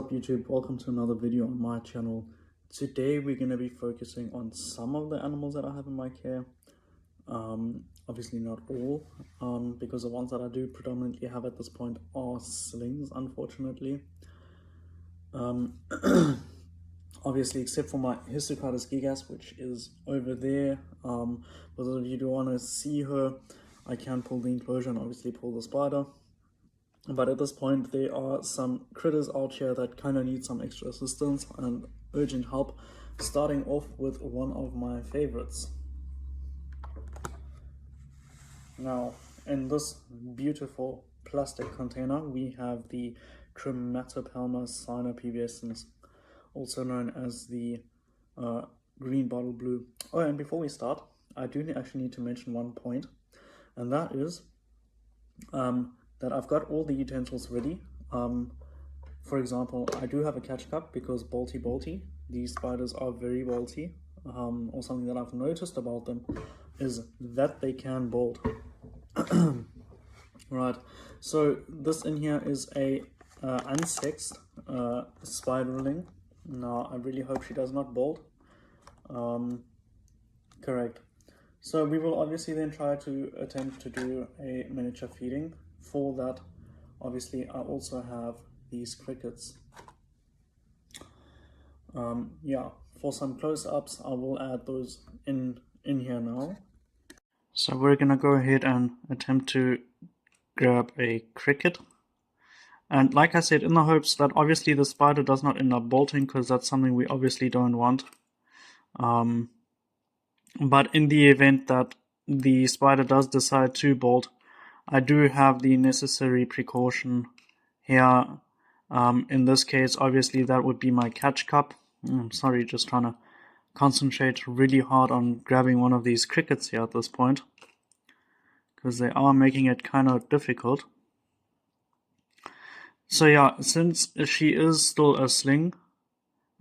up YouTube? Welcome to another video on my channel. Today we're going to be focusing on some of the animals that I have in my care. Obviously not all, because the ones that I do predominantly have at this point are slings, unfortunately. Obviously except for my Histocatus gigas, which is over there. For those of you who want to see her, I can pull the enclosure and obviously pull the spider. But at this point, there are some critters out here that kind of need some extra assistance and urgent help, starting off with one of my favorites. Now, in this beautiful plastic container, we have the Chromatopelma cyanopubescens, also known as the green bottle blue. Oh, and before we start, I do actually need to mention one point, and that is that I've got all the utensils ready. For example, I do have a catch cup because bolty, these spiders are very bolty, or something that I've noticed about them is that they can bolt. Right, so this in here is a unsexed spiderling. Now I really hope she does not bolt. Correct. So we will obviously then try to attempt to do a miniature feeding. For that, obviously, I also have these crickets. Yeah, for some close-ups, I will add those in here now. So we're gonna go ahead and attempt to grab a cricket. And like I said, in the hopes that obviously the spider does not end up bolting, because that's something we obviously don't want. But in the event that the spider does decide to bolt, I do have the necessary precaution here. In this case, obviously, that would be my catch cup. I'm sorry, just trying to concentrate really hard on grabbing one of these crickets here at this point, because they are making it kind of difficult. So yeah, since she is still a sling,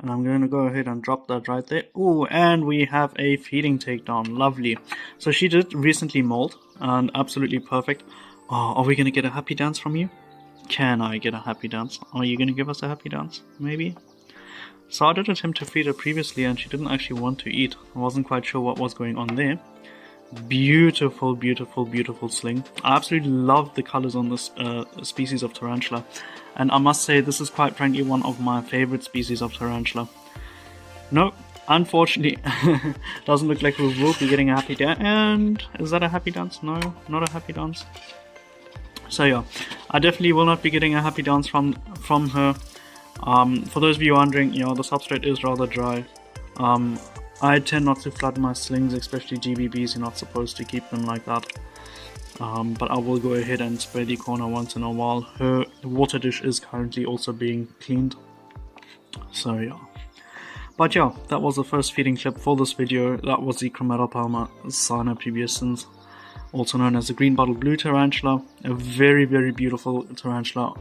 and I'm going to go ahead and drop that right there. Oh, and we have a feeding takedown. Lovely. So she did recently molt, and absolutely perfect. Oh, are we going to get a happy dance from you? Can I get a happy dance? Are you going to give us a happy dance? Maybe? So I did attempt to feed her previously, and she didn't actually want to eat. I wasn't quite sure what was going on there. Beautiful, beautiful, beautiful sling. I absolutely love the colors on this species of tarantula, and I must say this is quite frankly one of my favorite species of tarantula. No, unfortunately, doesn't look like we will be getting a happy dance. And is that a happy dance? No, not a happy dance. So yeah, I definitely will not be getting a happy dance from her. For those of you wondering, you know, the substrate is rather dry. I tend not to flood my slings, especially GBBs. You're not supposed to keep them like that. But I will go ahead and spray the corner once in a while. Her water dish is currently also being cleaned. So yeah. But yeah, that was the first feeding clip for this video. That was the Chromatopelma cyanopubescens, also known as the green bottle blue tarantula. A very, very beautiful tarantula.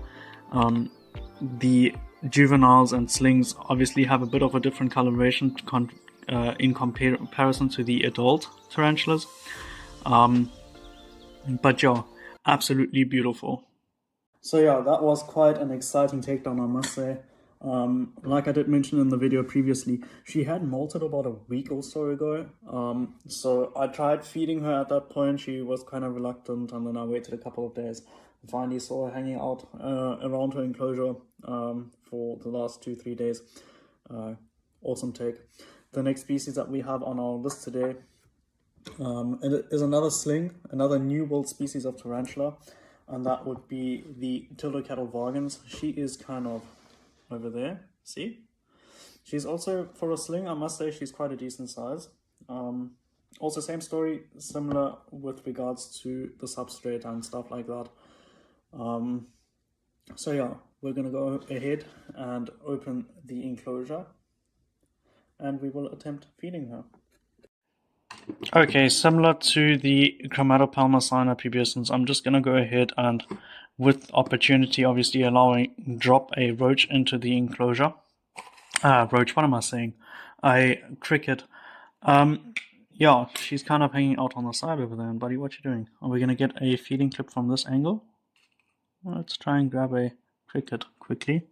The juveniles and slings obviously have a bit of a different coloration in comparison to the adult tarantulas. But yeah, absolutely beautiful. So yeah, that was quite an exciting takedown, I must say. Like I did mention in the video previously, she had molted about a week or so ago. So I tried feeding her at that point. She was kind of reluctant, and then I waited a couple of days. Finally saw her hanging out around her enclosure for the last 2-3 days. Awesome take. The next species that we have on our list today is another sling, another New World species of tarantula, and that would be the Tilocatl vagans. She is kind of over there, see? She's also, for a sling, I must say she's quite a decent size. Also same story, similar with regards to the substrate and stuff like that. So yeah, we're gonna go ahead and open the enclosure, and we will attempt feeding her. Okay, similar to the Chromatopelma cyanopubescens, I'm just gonna go ahead and, with opportunity obviously allowing, drop a roach into the enclosure. Roach, what am I saying? A cricket. Yeah, she's kind of hanging out on the side over there. And buddy, what you doing? Are we gonna get a feeding clip from this angle? Let's try and grab a cricket quickly.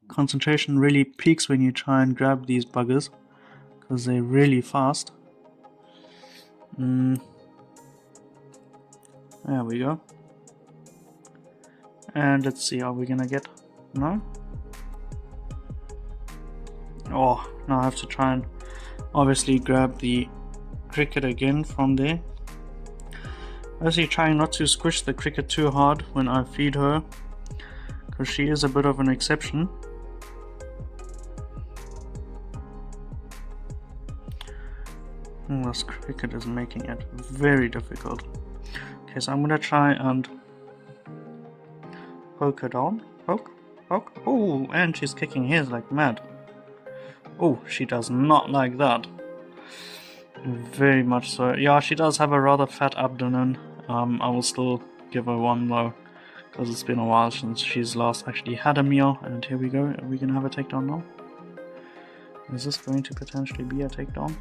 concentration really peaks when you try and grab these buggers, because they're really fast. There we go. And let's see, are we gonna get... No? Oh, now I have to try and obviously grab the cricket again from there. Obviously trying not to squish the cricket too hard when I feed her, because she is a bit of an exception. This cricket is making it very difficult. Okay, so I'm gonna try and poke her down. Poke, poke. Oh, and she's kicking his like mad. Oh, she does not like that. Very much so. Yeah, she does have a rather fat abdomen. I will still give her one though, because it's been a while since she's last actually had a meal. And here we go. Are we gonna have a takedown now? Is this going to potentially be a takedown?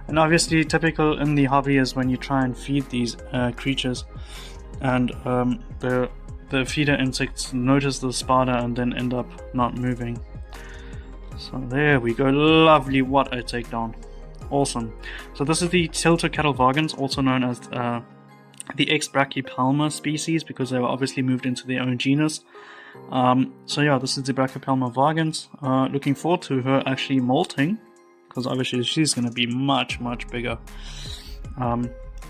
And obviously typical in the hobby is when you try and feed these creatures, and the feeder insects notice the spider and then end up not moving. So there we go, lovely, what a takedown. Awesome. So this is the Tiltocatl vagans, also known as the X-Brachypelma species, because they were obviously moved into their own genus. So yeah, this is the Brachypelma vagans. Looking forward to her actually molting, because obviously she's going to be much bigger.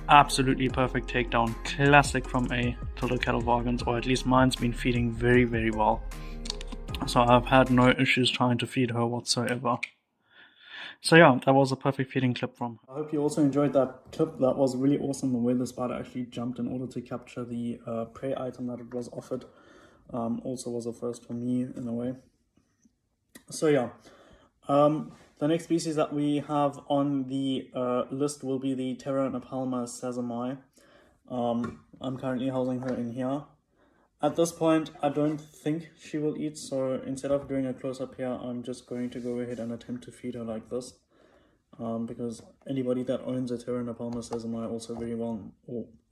Absolutely perfect takedown, classic from a Tiltocatl vagans, or at least mine's been feeding very well. So I've had no issues trying to feed her whatsoever. So yeah, that was a perfect feeding clip from her. I hope you also enjoyed that clip. That was really awesome, the way the spider actually jumped in order to capture the prey item that it was offered. Also was a first for me in a way. So yeah, the next species that we have on the list will be the Pteronopelma sazami. I'm currently housing her in here. At this point, I don't think she will eat, so instead of doing a close-up here, I'm just going to go ahead and attempt to feed her like this. Because anybody that owns a Pteronopelma sazami also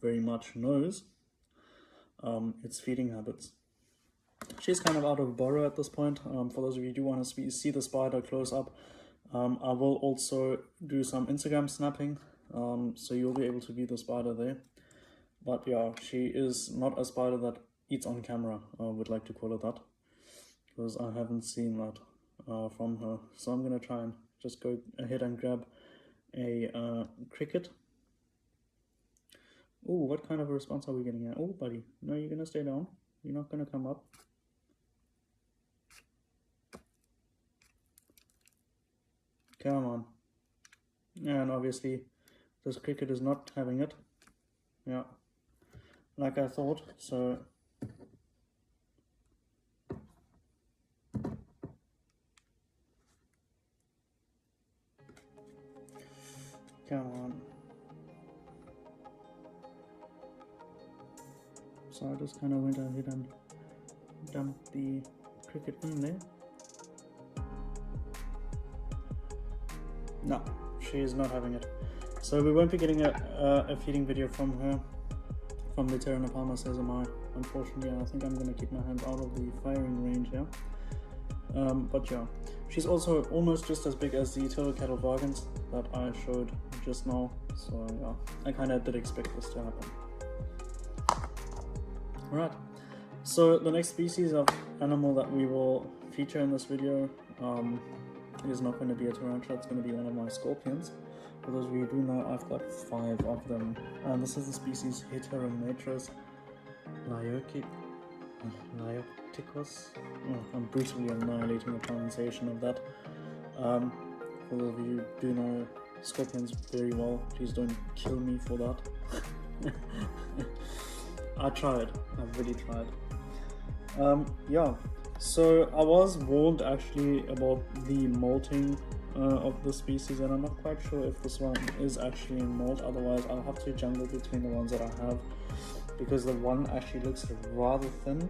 very much knows its feeding habits. She's kind of out of burrow at this point. For those of you who do want to see the spider close up, I will also do some Instagram snapping, so you'll be able to view the spider there. But yeah, she is not a spider that eats on camera, I would like to call it that, because I haven't seen that from her. So I'm going to try and just go ahead and grab a cricket. Oh, what kind of a response are we getting here? Oh, buddy, no, you're going to stay down. You're not going to come up. Come on. And obviously this cricket is not having it. Yeah, like I thought. So come on. So I just kind of went ahead and dumped the cricket in there. No, she is not having it. So we won't be getting a feeding video from her, from the Pteronopelma sazami, unfortunately. I think I'm going to keep my hands out of the firing range here. But yeah, she's also almost just as big as the Tiltocatl vagans that I showed just now. So yeah, I kind of did expect this to happen. Alright, so the next species of animal that we will feature in this video is not going to be a tarantula, it's going to be one of my scorpions. For those of you who do know, I've got 5 of them, and this is the species Heterometrus lyoticus. Oh, I'm brutally annihilating the pronunciation of that. For those of you who do know scorpions very well, please don't kill me for that. I tried, I really tried. Yeah, so I was warned actually about the molting of the species, and I'm not quite sure if this one is actually in molt. Otherwise I'll have to juggle between the ones that I have, because the one actually looks rather thin.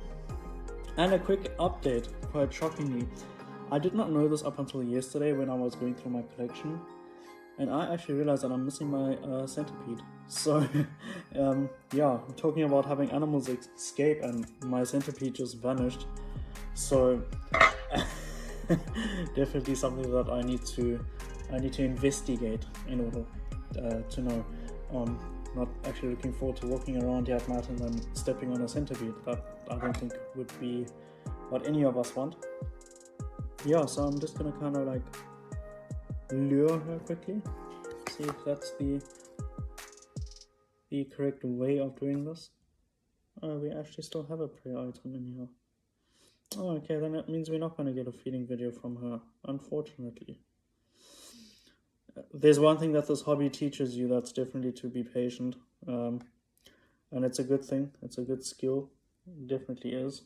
And a quick update, quite shockingly, I did not know this up until yesterday when I was going through my collection. And I actually realized that I'm missing my centipede. So, yeah, talking about having animals escape, and my centipede just vanished. So, definitely something that I need to investigate in order to know. Not actually looking forward to walking around here at night and then stepping on a centipede. That I don't think would be what any of us want. Yeah, so I'm just gonna kind of like lure her quickly, see if that's the correct way of doing this. Oh, we actually still have a prey item in here. Oh, okay, then it means we're not going to get a feeding video from her, unfortunately. There's one thing that this hobby teaches you, that's definitely to be patient. And it's a good thing, it's a good skill, it definitely is.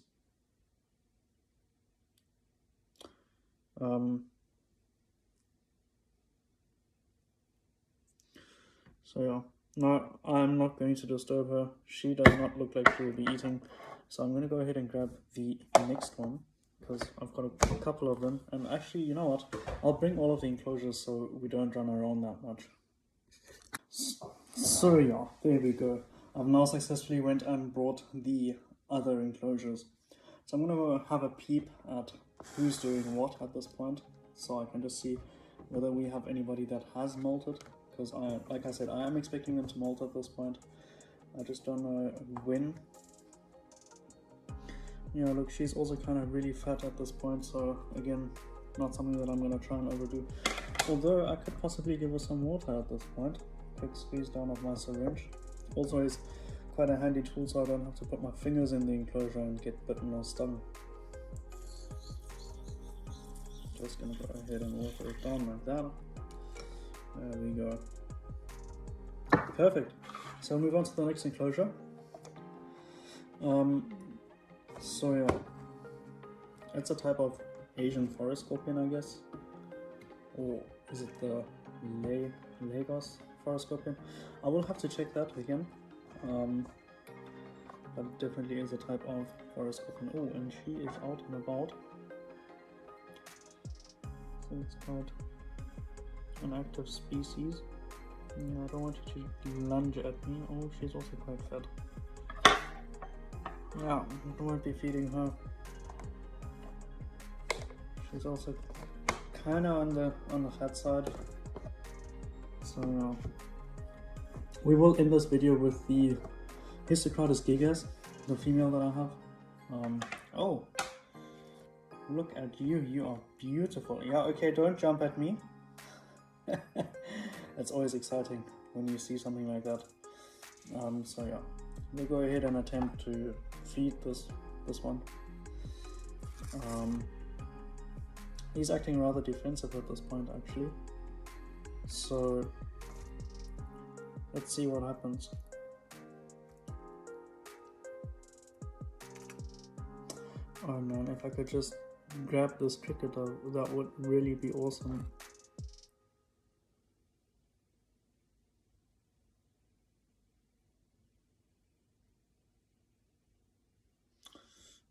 So yeah, no, I'm not going to disturb her. She does not look like she will be eating. So I'm going to go ahead and grab the next one, because I've got a couple of them. And actually, you know what? I'll bring all of the enclosures so we don't run around that much. So yeah, there we go. I've now successfully went and brought the other enclosures. So I'm going to have a peep at who's doing what at this point, so I can just see whether we have anybody that has molted. Because like I said, I am expecting them to molt at this point. I just don't know when. Yeah, look, she's also kind of really fat at this point, so again, not something that I'm going to try and overdo. Although I could possibly give her some water at this point. Quick squeeze down of my syringe. Also is quite a handy tool, so I don't have to put my fingers in the enclosure and get bitten or stung. Just going to go ahead and water it down like that. There we go. Perfect. So I'll move on to the next enclosure. So yeah, it's a type of Asian forest scorpion, I guess. Or is it the Lagos forest scorpion? I will have to check that again. But definitely is a type of forest scorpion. Oh, and she is out and about. So it's quite an active species. Yeah, I don't want you to lunge at me. Oh, she's also quite fat. Yeah, I won't be feeding her. She's also kind of on the fat side. So we will end this video with the Histocrates gigas, the female that I have. Oh, look at you! You are beautiful. Yeah, okay, don't jump at me. It's always exciting when you see something like that. So yeah, we'll go ahead and attempt to feed this one. He's acting rather defensive at this point, actually. So let's see what happens. Oh man, if I could just grab this cricketer, that would really be awesome.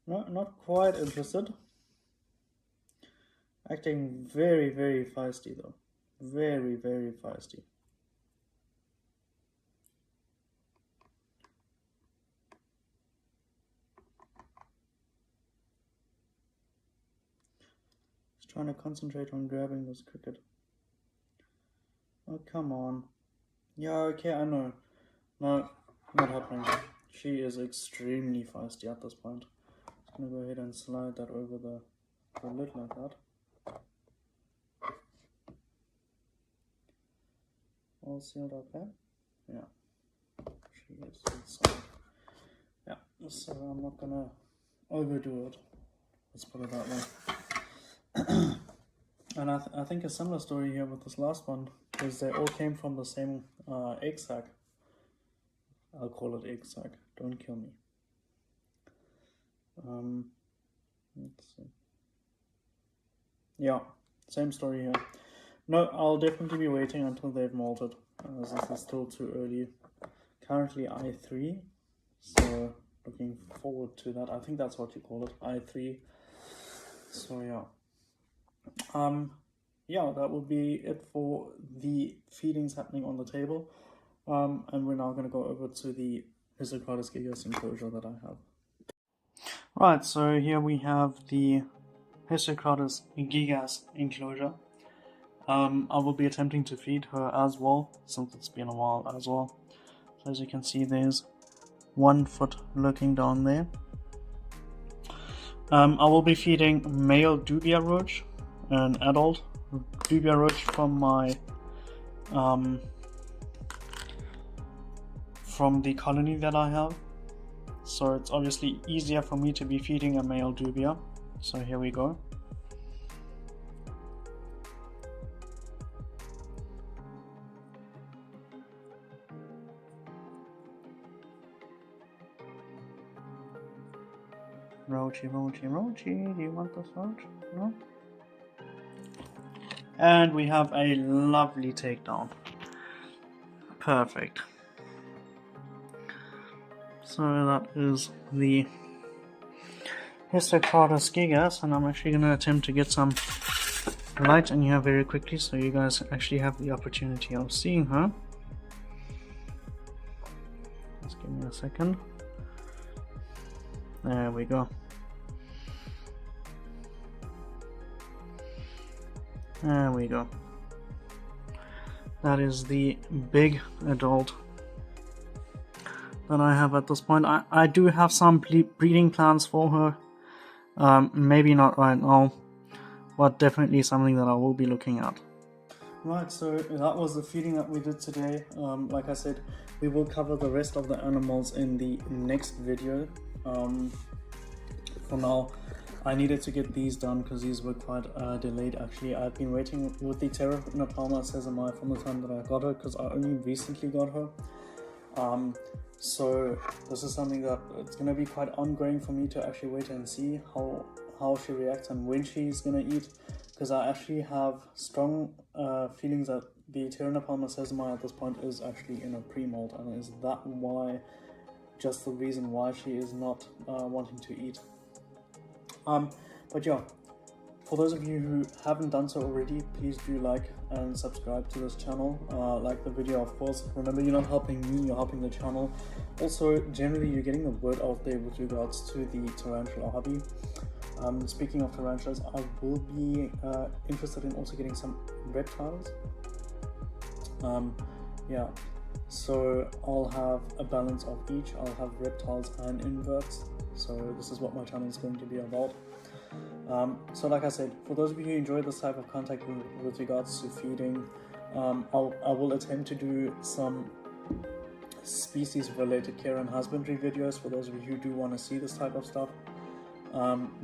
No, not quite interested. Acting very, very feisty though. Very, very feisty. Just trying to concentrate on grabbing this cricket. Oh, come on. Yeah, okay, I know. No, not happening. She is extremely feisty at this point. Just gonna go ahead and slide that over the lid like that. All sealed up there. Yeah, she is inside. Yeah, so I'm not gonna overdo it. Let's put it that way. And I think a similar story here with this last one is they all came from the same egg sac. I'll call it egg sac. Don't kill me. Let's see. Yeah, same story here. No, I'll definitely be waiting until they've molted, as this is still too early. Currently I3, so looking forward to that. I think that's what you call it, I3. So yeah. yeah, that would be it for the feedings happening on the table. And we're now going to go over to the Histocrates gigas enclosure that I have. Right, so here we have the Histocrates gigas enclosure. I will be attempting to feed her as well, since it's been a while as well. So as you can see, there's 1 foot looking down there. I will be feeding male dubia roach, an adult dubia roach from my from the colony that I have. So it's obviously easier for me to be feeding a male dubia. So here we go. Roachy, roachy, roachy, do you want this roach? No? And we have a lovely takedown. Perfect. So that is the Histocrates gigas, and I'm actually going to attempt to get some light in here very quickly so you guys actually have the opportunity of seeing her. Just give me a second. There we go. There we go. That is the big adult that I have at this point. I do have some breeding plans for her. Maybe not right now, but definitely something that I will be looking at. Right, so that was the feeding that we did today. Like I said, we will cover the rest of the animals in the next video. For now, I needed to get these done because these were quite delayed actually. I've been waiting with the Pteronopalma sesame from the time that I got her, because I only recently got her. So this is something that it's going to be quite ongoing for me to actually wait and see how she reacts and when she's going to eat, because I actually have strong feelings that the Pteronopalma sesame at this point is actually in a pre-molt, and is that why, just the reason why she is not wanting to eat. But yeah, for those of you who haven't done so already, please do like and subscribe to this channel. Like the video, of course. Remember, you're not helping me, you're helping the channel. Also, generally, you're getting the word out there with regards to the tarantula hobby. Speaking of tarantulas, I will be interested in also getting some reptiles. Yeah, so I'll have a balance of each. I'll have reptiles and inverts. So this is what my channel is going to be about. So like I said, for those of you who enjoy this type of content with regards to feeding, I will attempt to do some species related care and husbandry videos for those of you who do want to see this type of stuff.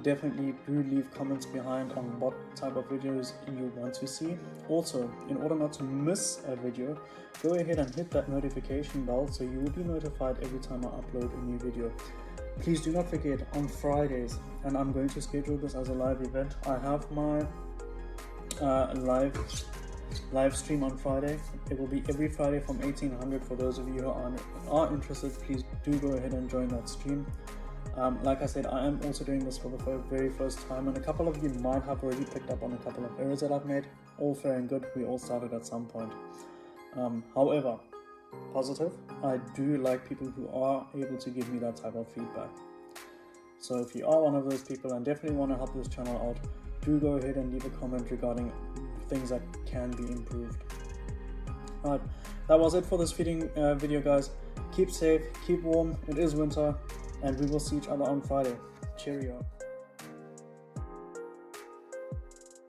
Definitely do leave comments behind on what type of videos you want to see. Also, in order not to miss a video, go ahead and hit that notification bell so you will be notified every time I upload a new video. Please do not forget, on Fridays, and I'm going to schedule this as a live event, I have my live stream on Friday. It will be every Friday from 1800. For those of you who are interested, please do go ahead and join that stream. Like I said, I am also doing this for the very first time, and a couple of you might have already picked up on a couple of errors that I've made. All fair and good, we all started at some point. However, positive, I do like people who are able to give me that type of feedback. So if you are one of those people and definitely want to help this channel out, do go ahead and leave a comment regarding things that can be improved. Alright, that was it for this feeding video, guys. Keep safe, keep warm, it is winter, and we will see each other on Friday. Cheerio.